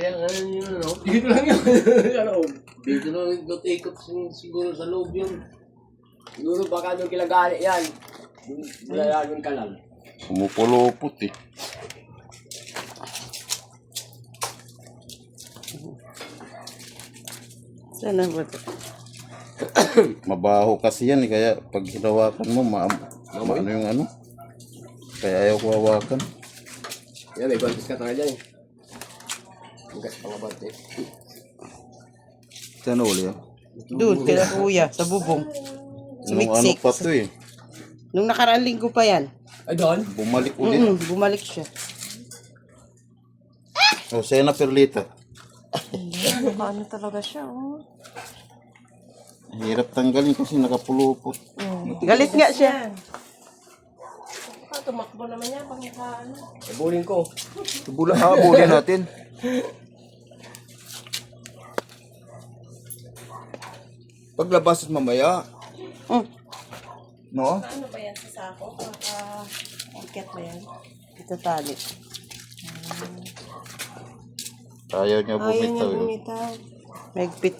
Kaya nga yun, ano? Dito lang yun. Ano? Dito lang ikot-ikot siguro sa loob yun. Siguro baka nung kilagali yan. Bulayagin ka lang. Pumupulupot eh. Sana ba ito? Mabaho kasi yan eh, kaya pag hinawakan mo, ano yung ano? Kaya ayaw ko hawakan. Yan, may bantis ka tayo dyan. Bukas pa nga bantis. Saan uli yan? Doon, kila kuya, sa bubong. Nung ano Sumiksik. pa to eh. Nung nakaraang linggo pa yan. Ay, doon? Bumalik ulit. Bumalik siya. O, Sena Perlita. Ano talaga siya, oh. Hirap tanggalin kasi nakapulupot. Galit nga siya. Tumakbo naman yan pag ano. Ibulin ko. Bulin natin. Paglabas at mamaya. No? Ano ba yan sa sako? Akit ba yan? Ito tali. Ayaw niya bumitaw. bumitaw. Megpit.